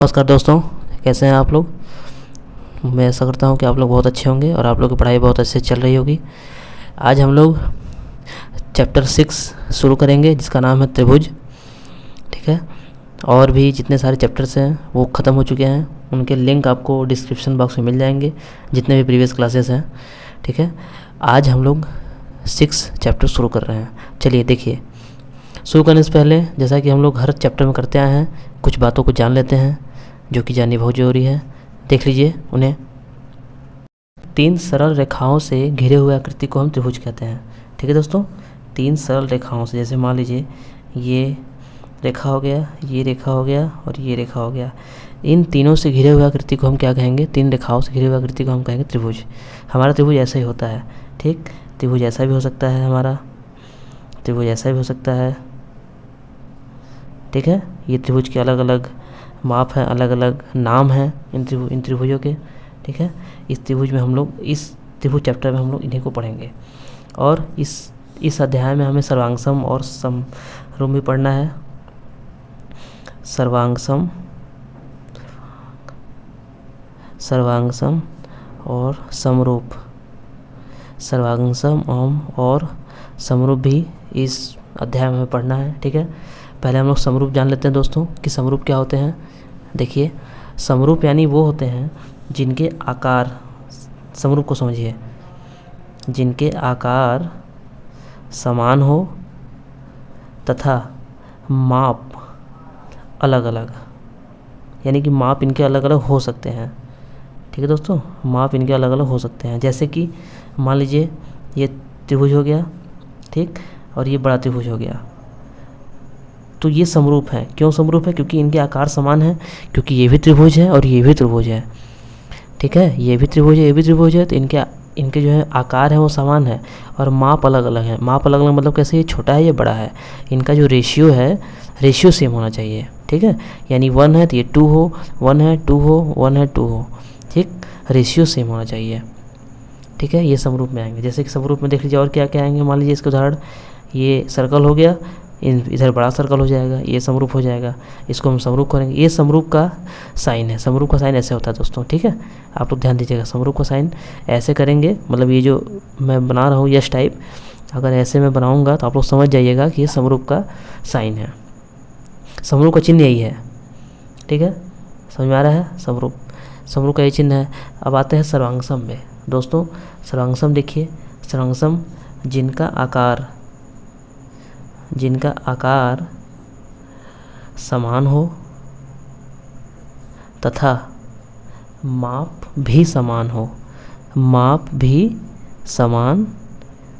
नमस्कार दोस्तों, कैसे हैं आप लोग। मैं ऐसा करता हूं कि आप लोग बहुत अच्छे होंगे और आप लोग की पढ़ाई बहुत अच्छे से चल रही होगी। आज हम लोग चैप्टर 6 शुरू करेंगे जिसका नाम है त्रिभुज। ठीक है, और भी जितने सारे चैप्टर्स हैं वो ख़त्म हो चुके हैं, उनके लिंक आपको डिस्क्रिप्शन बॉक्स में मिल जाएंगे, जितने भी प्रीवियस क्लासेस हैं। ठीक है, आज हम लोग 6 चैप्टर शुरू कर रहे हैं। चलिए देखिए, शुरू करने से पहले जैसा कि हम लोग हर चैप्टर में करते आए हैं, कुछ बातों को जान लेते हैं जो कि जाननी बहुत ज़रूरी है। देख लीजिए उन्हें। 3 सरल रेखाओं से घिरे हुए आकृति को हम त्रिभुज कहते हैं। ठीक है दोस्तों, 3 सरल रेखाओं से, जैसे मान लीजिए ये रेखा हो गया, ये रेखा हो गया और ये रेखा हो गया। इन तीनों से घिरे हुए आकृति को हम क्या कहेंगे? 3 रेखाओं से घिरे हुए आकृति को हम कहेंगे त्रिभुज। हमारा त्रिभुज ऐसा ही होता है। ठीक, त्रिभुज ऐसा भी हो सकता है, हमारा त्रिभुज ऐसा भी हो सकता है। ठीक है, ये त्रिभुज के अलग अलग माप हैं, अलग अलग नाम हैं इन त्रिभुजों के। ठीक है, इस त्रिभुज में हम लोग, इस त्रिभुज चैप्टर में हम लोग इन्हीं को पढ़ेंगे। और इस अध्याय में हमें सर्वांगसम और समरूप भी पढ़ना है। सर्वांगसम और समरूप, सर्वांगसम और समरूप भी इस अध्याय में हमें पढ़ना है। ठीक है, पहले हम लोग समरूप जान लेते हैं दोस्तों कि समरूप क्या होते हैं। देखिए, समरूप यानी वो होते हैं जिनके आकार, समरूप को समझिए, जिनके आकार समान हो तथा माप अलग अलग, यानी कि माप इनके अलग अलग हो सकते हैं। ठीक है दोस्तों, माप इनके अलग अलग हो सकते हैं। जैसे कि मान लीजिए ये त्रिभुज हो गया, ठीक, और ये बड़ा त्रिभुज हो गया, तो ये समरूप है। क्यों समरूप है? क्योंकि इनके आकार समान है, क्योंकि ये भी त्रिभुज है और ये भी त्रिभुज है। ठीक है, ये भी त्रिभुज है, ये भी त्रिभुज है, तो इनके जो है आकार है वो समान है और माप अलग अलग है। माप अलग अलग मतलब कैसे? ये छोटा है, ये बड़ा है। इनका जो रेशियो है, रेशियो सेम होना चाहिए। ठीक है, यानी 1 है तो ये 2 हो, 1 है 2 हो, 1 है 2 हो। ठीक, रेशियो सेम होना चाहिए। ठीक है, ये समरूप में आएंगे। जैसे कि समरूप में देख लीजिए और क्या क्या आएंगे। मान लीजिए इसका उदाहरण, ये सर्कल हो गया, इधर बड़ा सर्कल हो जाएगा, ये समरूप हो जाएगा, इसको हम समरूप करेंगे। ये समरूप का साइन है। समरूप का साइन ऐसे होता है दोस्तों। ठीक है, आप लोग ध्यान दीजिएगा, समरूप का साइन ऐसे करेंगे, मतलब ये जो मैं बना रहा हूँ यश टाइप, अगर ऐसे मैं बनाऊँगा तो आप लोग समझ जाइएगा कि ये समरूप का साइन है, समरूप का चिन्ह यही है। ठीक है, समझ में आ रहा है? समरूप का ये चिन्ह है। अब आते हैं सर्वांगसम में दोस्तों। सर्वांगसम देखिए, सर्वांगसम जिनका आकार समान हो तथा माप भी समान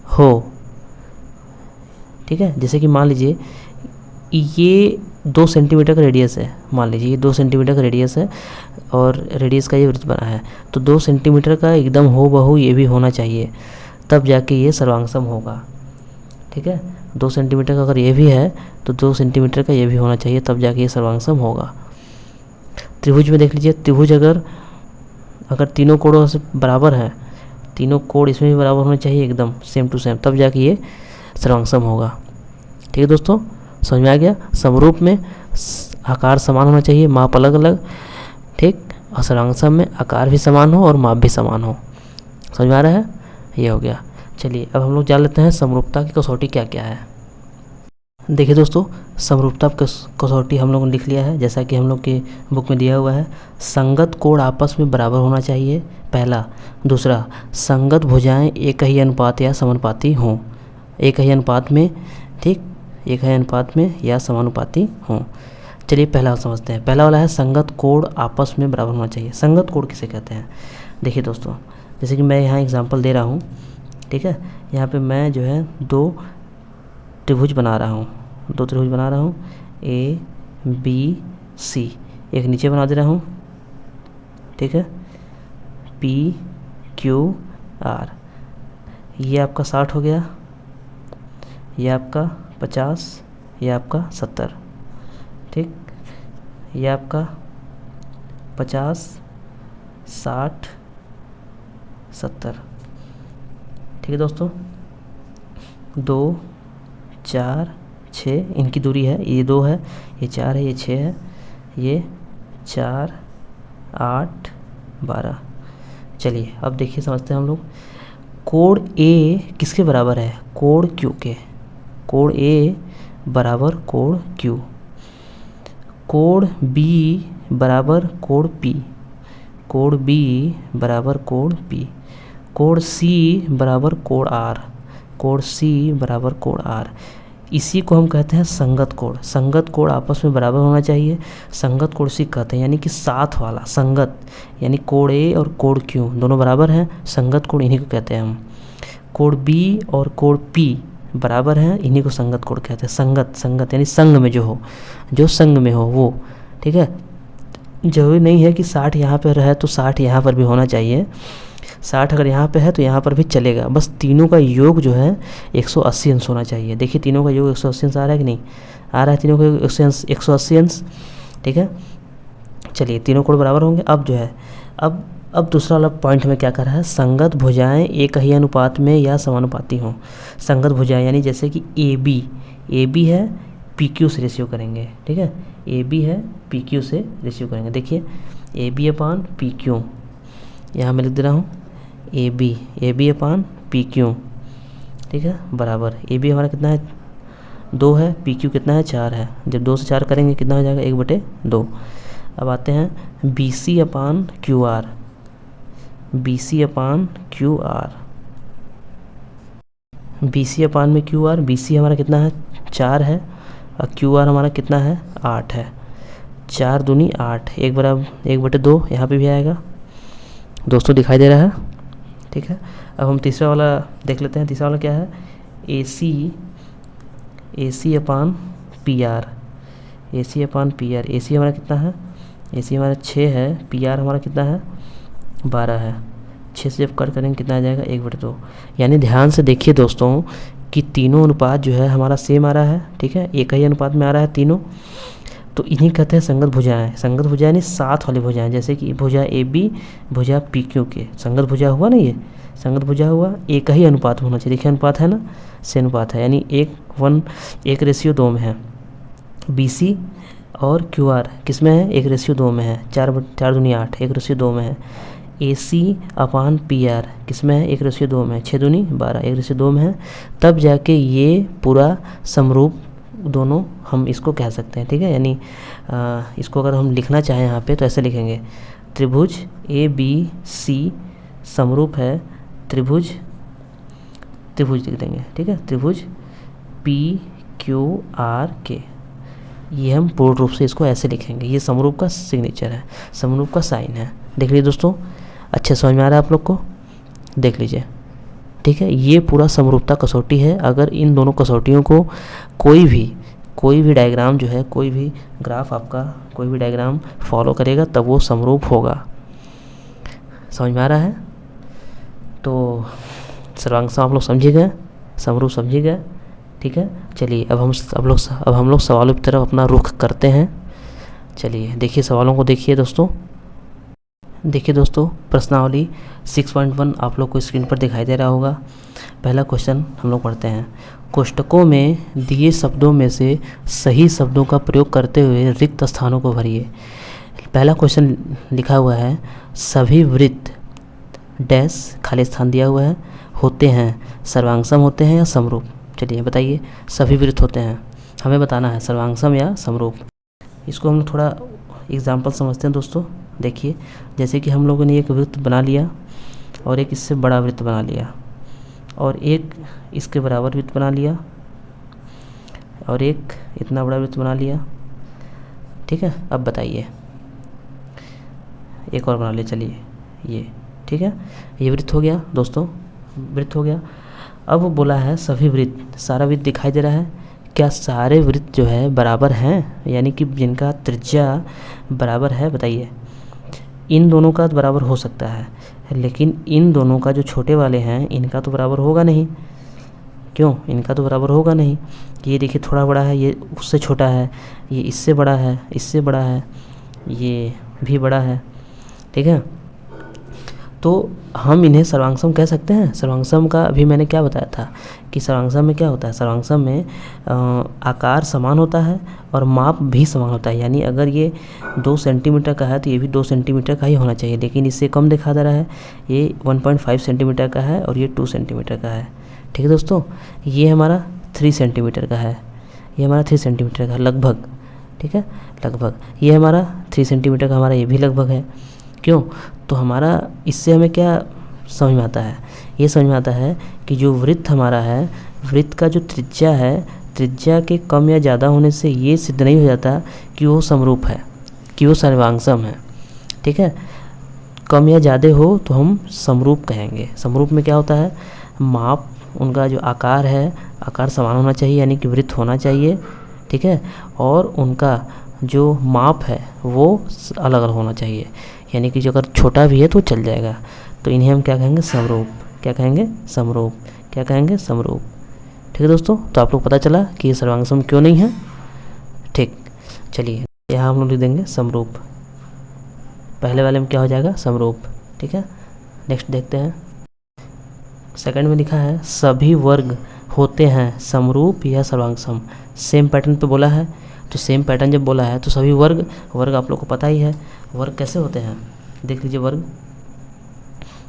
हो। ठीक है, जैसे कि मान लीजिए ये 2 सेंटीमीटर का रेडियस है। मान लीजिए ये 2 सेंटीमीटर का रेडियस है और रेडियस का ये वृत्त बना है, तो 2 सेंटीमीटर का एकदम हो बहू ये भी होना चाहिए, तब जाके ये सर्वांगसम होगा। ठीक है, 2 सेंटीमीटर का अगर ये भी है तो 2 सेंटीमीटर का ये भी होना चाहिए, तब जाके ये सर्वांगसम होगा। त्रिभुज में देख लीजिए, त्रिभुज अगर तीनों कोणों से बराबर है, तीनों कोण इसमें भी बराबर होने चाहिए, एकदम सेम टू सेम, तब जाके ये सर्वांगसम होगा। ठीक है दोस्तों, समझ में आ गया? समरूप में आकार समान होना चाहिए, माप अलग अलग। ठीक, और सर्वांगसम में आकार भी समान हो और माप भी समान हो। समझ में आ रहा है? ये हो गया। चलिए अब हम लोग जान लेते हैं समरूपता की कसौटी क्या क्या है। देखिए दोस्तों, समरूपता कसौटी हम लोगों ने लिख लिया है, जैसा कि हम लोग के बुक में दिया हुआ है। संगत कोण आपस में बराबर होना चाहिए, पहला। दूसरा, संगत भुजाएं एक ही अनुपात या समानुपाती हों, एक ही अनुपात में, ठीक, एक ही अनुपात में या समानुपाती हों। चलिए पहला समझते हैं। पहला वाला है संगत कोण आपस में बराबर होना चाहिए। संगत कोण किसे कहते हैं? देखिए दोस्तों, जैसे कि मैं यहाँ एग्जांपल दे रहा हूँ। ठीक है, यहाँ पे मैं जो है 2 त्रिभुज बना रहा हूँ, A B C, एक नीचे बना दे रहा हूँ। ठीक है, P Q R, ये आपका 60 हो गया, ये आपका 50, ये आपका 70। ठीक, ये आपका 50, 60, 70। ठीक है दोस्तों, 2 4 6 इनकी दूरी है, ये 2 है, ये 4 है, ये 6 है, ये 4, 8, 12। चलिए अब देखिए समझते हैं हम लोग। कोण ए किसके बराबर है? कोण क्यू के। कोण ए बराबर कोण क्यू। कोण बी बराबर कोण पी। कोण बी बराबर कोण पी। कोण सी बराबर कोण आर। कोण सी बराबर कोण आर। इसी को हम कहते हैं संगत कोण। संगत कोण आपस में बराबर होना चाहिए, संगत कोण इसी कहते हैं, यानी कि साथ वाला संगत, यानी कोण ए और कोण क्यू दोनों बराबर हैं, संगत कोण इन्हीं को कहते हैं हम। कोण बी और कोण पी बराबर हैं, इन्हीं को संगत कोण कहते हैं। संगत, संगत यानी संग में जो हो, जो संग में हो वो, ठीक है। जरूरी नहीं है कि 60 यहाँ पर रहे तो 60 यहाँ पर भी होना चाहिए। 60 अगर यहाँ पे है तो यहाँ पर भी चलेगा, बस तीनों का योग जो है 180 अंश होना चाहिए। देखिए तीनों का योग 180 अंश आ रहा है कि नहीं आ रहा है? तीनों का योग 180 अंश, ठीक है। चलिए तीनों कोण बराबर होंगे। अब जो है अब दूसरा वाला पॉइंट में क्या कर रहा है? संगत भुजाएं एक ही अनुपात में या समानुपाती हों। संगत भुजाएं यानी जैसे कि ए बी है, पी क्यू से रेशियो करेंगे, ठीक है। ए बी है, पी क्यू से रेशियो करेंगे। देखिए A B upon P Q, यहाँ मैं लिख दे रहा हूँ A B upon P Q, ठीक है, बराबर ए बी हमारा कितना है? 2 है, पी क्यू कितना है? 4 है। जब 2 से 4 करेंगे कितना हो जाएगा? 1/2। अब आते हैं B C upon Q R. B C upon Q R, B C upon में क्यू आर। बी सी हमारा कितना है? 4 है, और क्यू आर हमारा कितना है? 8 है। 4 दूनी 8, 1/2 यहाँ पे भी आएगा दोस्तों, दिखाई दे रहा है, ठीक है। अब हम तीसरा वाला देख लेते हैं। तीसरा वाला क्या है? ए सी अपान पी आर। ए सी अपान पी आर। ए सी हमारा कितना है? ए सी हमारा 6 है, पी आर हमारा कितना है? 12 है। 6 से जब कट करेंगे कितना आ जाएगा? 1/2। यानी ध्यान से देखिए दोस्तों कि तीनों अनुपात जो है हमारा सेम आ रहा है, ठीक है, एक ही अनुपात में आ रहा है तीनों। तो इन्हीं कहते हैं संगत भुजाएं। संगत भुजाएं यानी साथ वाली भुजाएं, जैसे कि भुजा ए बी भुजा पी क्यू के संगत भुजा हुआ ना, ये संगत भुजा हुआ, एक ही अनुपात में होना चाहिए। देखिए अनुपात है ना, से अनुपात है, यानी 1:2 में है। बी सी और क्यू आर किस में है? 1:2 में है। 4 दूनी 8, 1:2 में है। ए सी अपान पी आर किस में है? 1:2 में है। 6 दूनी 12, 1:2 में है। तब जाके ये पूरा समरूप दोनों हम इसको कह सकते हैं, ठीक है। यानी इसको अगर हम लिखना चाहें यहाँ पे तो ऐसे लिखेंगे, त्रिभुज ए बी सी समरूप है त्रिभुज लिख देंगे, ठीक है, त्रिभुज पी क्यू आर के। ये हम पूर्ण रूप से इसको ऐसे लिखेंगे, ये समरूप का सिग्नेचर है, समरूप का साइन है। देख लीजिए दोस्तों, अच्छे समझ में आ रहा है आप लोग को? देख लीजिए, ठीक है। ये पूरा समरूपता कसौटी है। अगर इन दोनों कसौटियों को कोई भी डायग्राम जो है, कोई भी ग्राफ आपका कोई भी डायग्राम फॉलो करेगा तब वो समरूप होगा। समझ में आ रहा है? तो सर्वांगसम आप लोग समझे गए, समरूप समझे गए, ठीक है। चलिए अब हम लोग सवालों की तरफ अपना रुख करते हैं। चलिए देखिए सवालों को, देखिए दोस्तों, प्रश्नावली 6.1 आप लोग को स्क्रीन पर दिखाई दे रहा होगा। पहला क्वेश्चन हम लोग पढ़ते हैं। कोष्टकों में दिए शब्दों में से सही शब्दों का प्रयोग करते हुए रिक्त स्थानों को भरिए। पहला क्वेश्चन लिखा हुआ है, सभी वृत्त डैश खाली स्थान दिया हुआ है होते हैं, सर्वांगसम होते हैं या समरूप? चलिए बताइए, सभी वृत्त होते हैं, हमें बताना है सर्वांगसम या समरूप। इसको हम थोड़ा एग्जाम्पल समझते हैं दोस्तों। देखिए जैसे कि हम लोगों ने एक वृत्त बना लिया और एक इससे बड़ा वृत्त बना लिया और एक इसके बराबर वृत्त बना लिया और एक इतना बड़ा वृत्त बना लिया, ठीक है। अब बताइए, एक और बना लिया, चलिए ये, ठीक है, ये वृत्त हो गया दोस्तों, वृत्त हो गया। अब बोला है सभी वृत्त, सारा वृत्त दिखाई दे रहा है। क्या सारे वृत्त जो है बराबर हैं, यानी कि जिनका त्रिज्या बराबर है? बताइए। इन दोनों का बराबर हो सकता है, लेकिन इन दोनों का जो छोटे वाले हैं इनका तो बराबर होगा नहीं। क्यों? इनका तो बराबर होगा नहीं। ये देखिए थोड़ा बड़ा है, ये उससे छोटा है, ये इससे बड़ा है, इससे बड़ा है, ये भी बड़ा है, ठीक है। तो हम इन्हें सर्वांगसम कह सकते हैं। सर्वांगसम का अभी मैंने क्या बताया था कि सर्वांगसम में क्या होता है, सर्वांगसम में आकार समान होता है और माप भी समान होता है। यानी अगर ये 2 सेंटीमीटर का है तो ये भी 2 सेंटीमीटर का ही होना चाहिए, लेकिन इससे कम दिखा दे रहा है। ये 1.5 सेंटीमीटर का है और ये 2 सेंटीमीटर का है। ठीक है दोस्तों, ये हमारा 3 सेंटीमीटर का है, ये हमारा 3 सेंटीमीटर का लगभग। ठीक है, लगभग ये हमारा 3 सेंटीमीटर का, हमारा ये भी लगभग है। क्यों? तो हमारा इससे हमें क्या समझ में आता है, ये समझ में आता है कि जो वृत्त हमारा है, वृत्त का जो त्रिज्या है, त्रिज्या के कम या ज़्यादा होने से ये सिद्ध नहीं हो जाता कि वो समरूप है, कि वो सर्वांगसम है। ठीक है, कम या ज़्यादा हो तो हम समरूप कहेंगे। समरूप में क्या होता है, माप उनका जो आकार है, आकार समान होना चाहिए, यानी कि वृत्त होना चाहिए। ठीक है, और उनका जो माप है वो अलग अलग होना चाहिए, यानी कि जो अगर छोटा भी है तो चल जाएगा। तो इन्हें हम क्या कहेंगे, समरूप। क्या कहेंगे, समरूप। क्या कहेंगे, समरूप। ठीक है दोस्तों, तो आप लोग पता चला कि ये सर्वांगसम क्यों नहीं है। ठीक, चलिए यहाँ हम लोग लिख देंगे समरूप, पहले वाले में क्या हो जाएगा, समरूप। ठीक है, नेक्स्ट देखते हैं। सेकंड में लिखा है सभी वर्ग होते हैं समरूप या सर्वांगसम। सेम पैटर्न पे बोला है, तो सेम पैटर्न जब बोला है तो सभी वर्ग, वर्ग आप लोग को पता ही है वर्ग कैसे होते हैं। देख लीजिए वर्ग,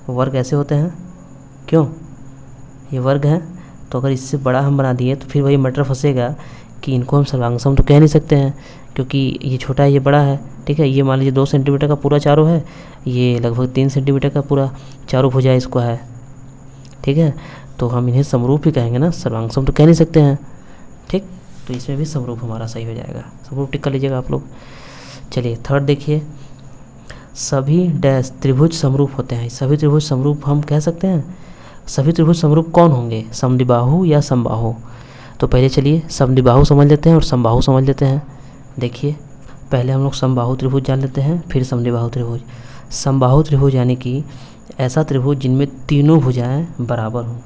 वर्ग ऐसे होते हैं। क्यों, ये वर्ग हैं, तो अगर इससे बड़ा हम बना दिए तो फिर वही मैटर फंसेगा कि इनको हम सर्वांगसम तो कह नहीं सकते हैं, क्योंकि ये छोटा है ये बड़ा है। ठीक है, ये मान लीजिए 2 सेंटीमीटर का पूरा चारों है, ये लगभग 3 सेंटीमीटर का पूरा चारों भुजा इसको है। ठीक है, तो हम इन्हें समरूप ही कहेंगे ना, सर्वांगसम तो कह नहीं सकते हैं। ठीक, तो इसमें भी समरूप हमारा सही हो जाएगा, समरूप टिक कर लीजिएगा आप लोग। चलिए थर्ड देखिए, सभी डैश त्रिभुज समरूप होते हैं। सभी त्रिभुज समरूप हम कह सकते हैं। सभी त्रिभुज समरूप कौन होंगे, समद्विबाहु या समबाहु। तो पहले चलिए समद्विबाहु समझ लेते हैं और समबाहु समझ लेते हैं। देखिए पहले हम लोग समबाहु त्रिभुज जान लेते हैं, फिर समद्विबाहु त्रिभुज। समबाहु त्रिभुज यानी कि ऐसा त्रिभुज जिनमें तीनों भुजाएं बराबर हों,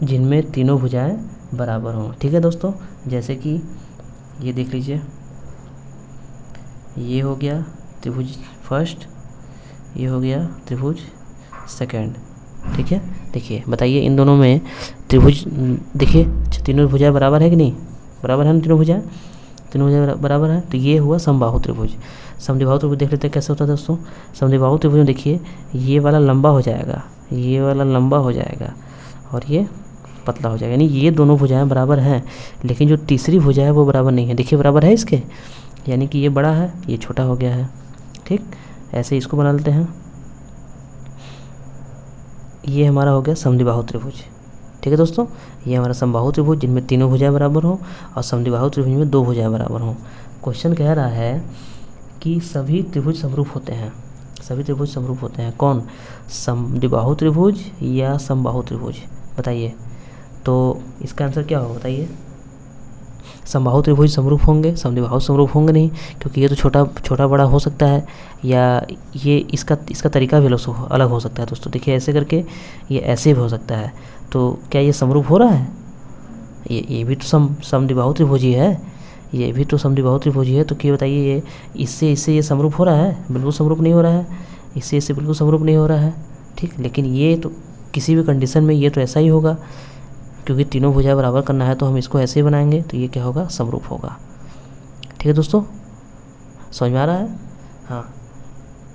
जिनमें तीनों भुजाएं बराबर हों। ठीक है दोस्तों, जैसे कि ये देख लीजिए, ये हो गया त्रिभुज फर्स्ट, ये हो गया त्रिभुज सेकंड। ठीक है, देखिए बताइए इन दोनों में त्रिभुज, देखिए तीनों भुजाएं बराबर है कि नहीं, बराबर है ना, तीनों भुजाएं, तीनों भुजाएं बराबर है, तो ये हुआ समबाहु त्रिभुज। समद्विबाहु त्रिभुज देख लेते हैं कैसे होता है दोस्तों। समद्विबाहु त्रिभुज में देखिए ये वाला लंबा हो जाएगा, ये वाला लंबा हो जाएगा और ये पतला हो जाएगा, यानी ये दोनों भुजाएं बराबर हैं, लेकिन जो तीसरी भुजा है वो बराबर नहीं है। देखिए बराबर है इसके, यानी कि ये बड़ा है ये छोटा हो गया है। ठीक, ऐसे इसको बना लेते हैं। ये हमारा हो गया समद्विबाहु त्रिभुज। ठीक है दोस्तों, ये हमारा समबाहु त्रिभुज जिनमें तीनों भुजाएं बराबर हों और समद्विबाहु त्रिभुज में 2 भुजाएं बराबर हों। क्वेश्चन कह रहा है कि सभी त्रिभुज समरूप होते हैं। सभी त्रिभुज समरूप होते हैं कौन, समद्विबाहु त्रिभुज या समबाहु त्रिभुज, बताइए। तो इसका आंसर क्या होगा बताइए। समबाहु त्रिभुज समरूप होंगे, समद्विबाहु समरूप होंगे नहीं, क्योंकि ये तो छोटा बड़ा हो सकता है, या ये इसका तरीका भी अलग हो सकता है दोस्तों। देखिए ऐसे करके ये ऐसे भी हो सकता है, तो क्या ये समरूप हो रहा है, ये भी तो समद्विबाहु त्रिभुज ही है, ये भी तो समद्विबाहु त्रिभुज ही है। तो क्या बताइए, ये इससे ये समरूप हो रहा है, बिल्कुल समरूप नहीं हो रहा है, इससे बिल्कुल समरूप नहीं हो रहा है। ठीक, लेकिन ये तो किसी भी कंडीशन में ये तो ऐसा ही होगा, क्योंकि तीनों भुजाएं बराबर करना है तो हम इसको ऐसे ही बनाएंगे, तो ये क्या होगा, समरूप होगा। ठीक है दोस्तों, समझ में आ रहा है। हाँ,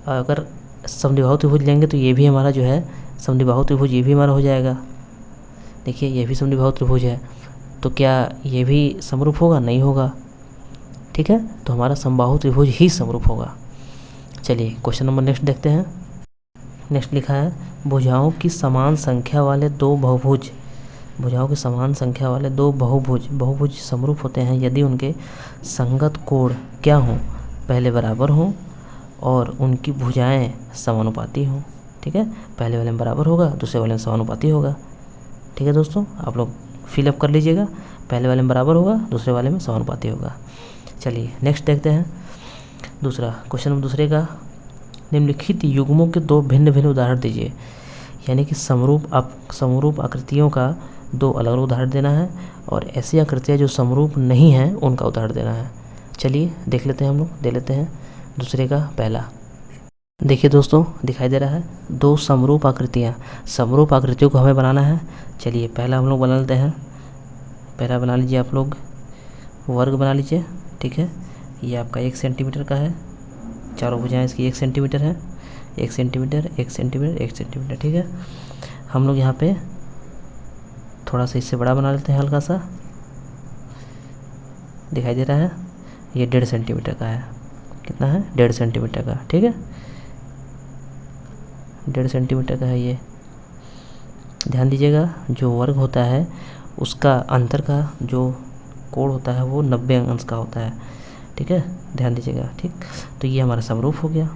अगर समद्विबाहु त्रिभुज लेंगे तो ये भी हमारा जो है समद्विबाहु त्रिभुज, ये भी हमारा हो जाएगा। देखिए ये भी समद्विबाहु त्रिभुज है, तो क्या ये भी समरूप होगा, नहीं होगा। ठीक है, तो हमारा समबाहु त्रिभुज ही समरूप होगा। चलिए क्वेश्चन नंबर नेक्स्ट देखते हैं। नेक्स्ट लिखा है भुजाओं की समान संख्या वाले 2 बहुभुज, भुजाओं की समान संख्या वाले 2 बहुभुज समरूप होते हैं यदि उनके संगत कोण क्या हों, पहले बराबर हों और उनकी भुजाएं समानुपाती हों। ठीक है, पहले वाले में बराबर होगा, दूसरे वाले में समानुपाती होगा। ठीक है दोस्तों, आप लोग फिलअप कर लीजिएगा, पहले वाले में बराबर होगा, दूसरे वाले में समानुपाती होगा। चलिए नेक्स्ट देखते हैं दूसरा क्वेश्चन नंबर दूसरे का, निम्नलिखित युग्मों के 2 भिन्न भिन्न उदाहरण दीजिए। यानी कि समरूप आकृतियों का 2 अलग अलग उदाहरण देना है और ऐसी आकृतियाँ जो समरूप नहीं हैं उनका उदाहरण देना है। चलिए देख लेते हैं, हम लोग दे लेते हैं दूसरे का पहला। देखिए दोस्तों, दिखाई दे रहा है दो समरूप आकृतियाँ। समरूप आकृतियों को हमें बनाना है। चलिए पहला हम लोग बना लेते हैं। पहला बना लीजिए आप लोग, वर्ग बना लीजिए। ठीक है, ये आपका 1 सेंटीमीटर का है। चारों भुजाएं इसकी 1 सेंटीमीटर है। 1 सेंटीमीटर, 1 सेंटीमीटर, 1 सेंटीमीटर। ठीक है, हम लोग यहाँ पे थोड़ा सा इससे बड़ा बना लेते हैं, हल्का सा। दिखाई दे रहा है, ये 1.5 सेंटीमीटर का है। कितना है? 1.5 सेंटीमीटर का। ठीक है, 1.5 सेंटीमीटर का है ये। ध्यान दीजिएगा, जो वर्ग होता है उसका अंतर का जो कोण होता है वो 90 अंश का होता है। ठीक है, ध्यान दीजिएगा। ठीक, तो ये हमारा समरूप हो गया।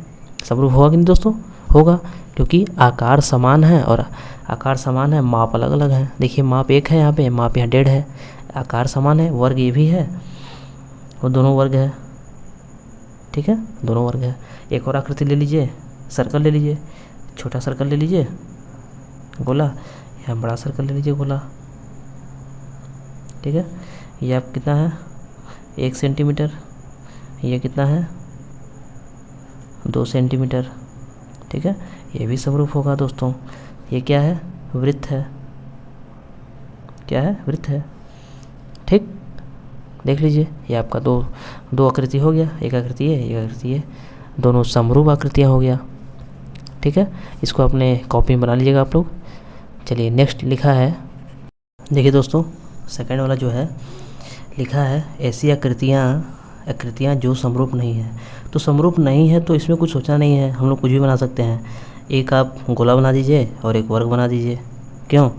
समरूप होगा कि नहीं दोस्तों? होगा, क्योंकि आकार समान है, और आकार समान है, माप अलग अलग है। देखिए माप एक है यहाँ पे, माप यहाँ 1.5 है। आकार समान है, वर्ग ये भी है और दोनों वर्ग है। ठीक है, दोनों वर्ग है। एक और आकृति ले लीजिए, सर्कल ले लीजिए। छोटा सर्कल ले लीजिए गोला, या बड़ा सर्कल ले लीजिए गोला। ठीक है, ये आप कितना है? 1 सेंटीमीटर। ये कितना है? 2 सेंटीमीटर। ठीक है, ये भी समरूप होगा दोस्तों। ये क्या है? वृत्त है। क्या है? वृत्त है। ठीक, देख लीजिए, ये आपका दो आकृति हो गया। एक आकृति है, एक आकृति है, दोनों समरूप आकृतियाँ हो गया। ठीक है, इसको अपने कॉपी में बना लीजिएगा आप लोग। चलिए नेक्स्ट लिखा है, देखिए दोस्तों, सेकंड वाला जो है लिखा है ऐसी आकृतियाँ जो समरूप नहीं है। तो समरूप नहीं है तो इसमें कुछ सोचना नहीं है, हम लोग कुछ भी बना सकते हैं। एक आप गोला बना दीजिए और एक वर्ग बना दीजिए। क्यों?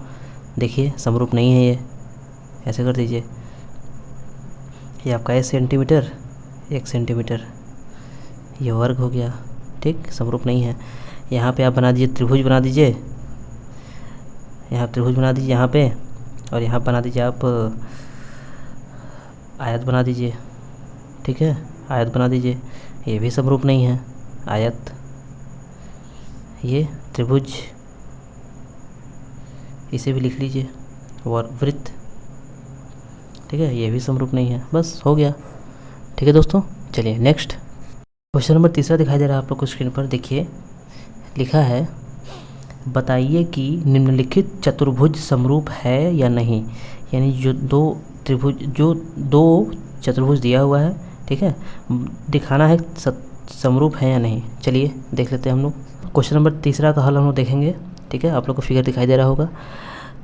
देखिए समरूप नहीं है ये, ऐसे कर दीजिए। ये आपका 1 सेंटीमीटर, 1 सेंटीमीटर, ये वर्ग हो गया। ठीक, समरूप नहीं है। यहाँ पे आप बना दीजिए, त्रिभुज बना दीजिए। यहाँ त्रिभुज बना दीजिए यहाँ पे, और यहाँ बना दीजिए आप आयत बना दीजिए। ठीक है, आयत बना दीजिए, ये भी समरूप नहीं है। आयत, ये त्रिभुज, इसे भी लिख लीजिए। और वृत्त, ठीक है, ये भी समरूप नहीं है। बस हो गया। ठीक है दोस्तों, चलिए नेक्स्ट क्वेश्चन नंबर 3 दिखाई दे रहा है आप लोग को स्क्रीन पर। देखिए लिखा है, बताइए कि निम्नलिखित चतुर्भुज समरूप है या नहीं। यानी जो दो चतुर्भुज दिया हुआ है, ठीक है, दिखाना है समरूप है या नहीं। चलिए देख लेते हैं हम लोग। क्वेश्चन नंबर 3 का हल हम लोग देखेंगे। ठीक है, आप लोग को फिगर दिखाई दे रहा होगा।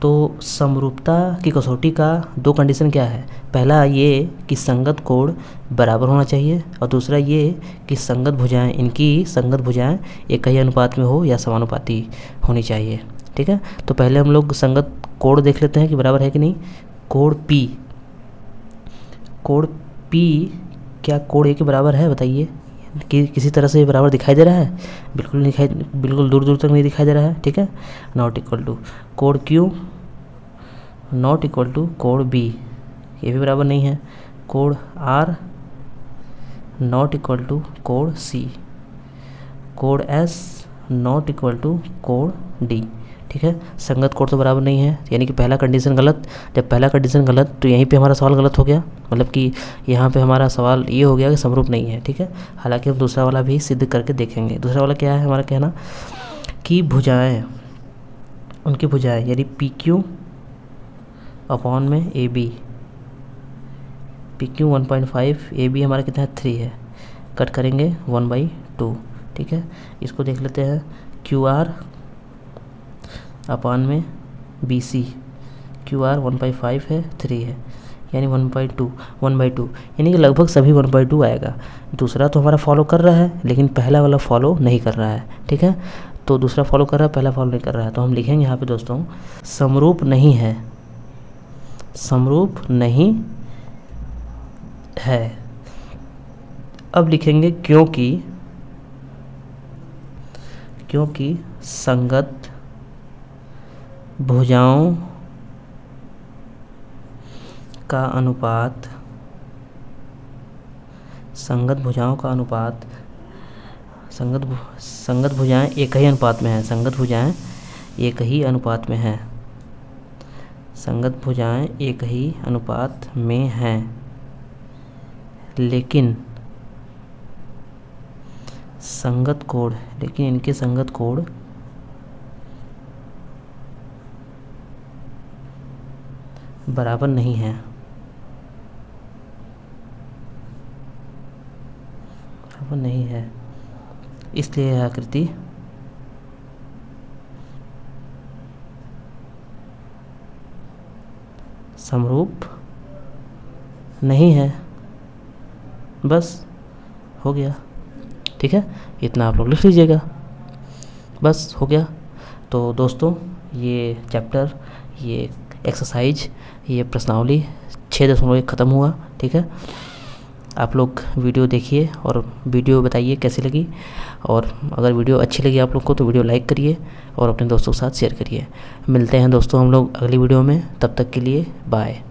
तो समरूपता की कसौटी का 2 कंडीशन क्या है? पहला ये कि संगत कोण बराबर होना चाहिए, और दूसरा ये कि इनकी संगत भुजाएं एक ही अनुपात में हो या समानुपाती होनी चाहिए। ठीक है, तो पहले हम लोग संगत कोण देख लेते हैं कि बराबर है कि नहीं। कोण P, क्या कोण A के बराबर है? बताइए कि किसी तरह से ये बराबर दिखाई दे रहा है? बिल्कुल दूर दूर तक नहीं दिखाई दे रहा है। ठीक है, नॉट इक्वल टू कोण Q, नॉट इक्वल टू कोण B, ये भी बराबर नहीं है। कोण R, नॉट इक्वल टू कोण C, कोण S, नॉट इक्वल टू कोण D। ठीक है, संगत कोण तो बराबर नहीं है, यानी कि पहला कंडीशन गलत। जब पहला कंडीशन गलत तो यहीं पे हमारा सवाल गलत हो गया, मतलब कि यहाँ पे हमारा सवाल ये हो गया कि समरूप नहीं है। ठीक है, हालांकि हम दूसरा वाला भी सिद्ध करके देखेंगे। दूसरा वाला क्या है हमारा कहना कि उनकी भुजाएं यानी PQ अपॉन में AB, PQ 1.5, AB हमारा कितना है 3 है, कट करेंगे 1/2। ठीक है, इसको देख लेते हैं। QR अपॉन में BC, QR 1/5 है, 3 है, यानी 1/2, यानी कि लगभग सभी 1/2 आएगा। दूसरा तो हमारा फॉलो कर रहा है, लेकिन पहला वाला फॉलो नहीं कर रहा है। ठीक है, तो दूसरा फॉलो कर रहा है, पहला फॉलो नहीं कर रहा है। तो हम लिखेंगे यहाँ पे दोस्तों, समरूप नहीं है, समरूप नहीं है। अब लिखेंगे क्योंकि संगत भुजाओं का अनुपात, संगत भुजाएं एक ही अनुपात में हैं। संगत भुजाएं एक ही अनुपात में हैं। संगत भुजाएं एक ही अनुपात में हैं, लेकिन संगत कोण, लेकिन इनके संगत कोण बराबर नहीं है, बराबर नहीं है, इसलिए यह आकृति समरूप नहीं है। बस हो गया, ठीक है, इतना आप लोग लिख लीजिएगा, बस हो गया। तो दोस्तों ये चैप्टर, ये एक्सरसाइज, ये प्रश्नावली 6.1 ख़त्म हुआ, ठीक है। आप लोग वीडियो देखिए और वीडियो बताइए कैसी लगी, और अगर वीडियो अच्छी लगी आप लोग को तो वीडियो लाइक करिए और अपने दोस्तों के साथ शेयर करिए। मिलते हैं दोस्तों हम लोग अगली वीडियो में, तब तक के लिए बाय।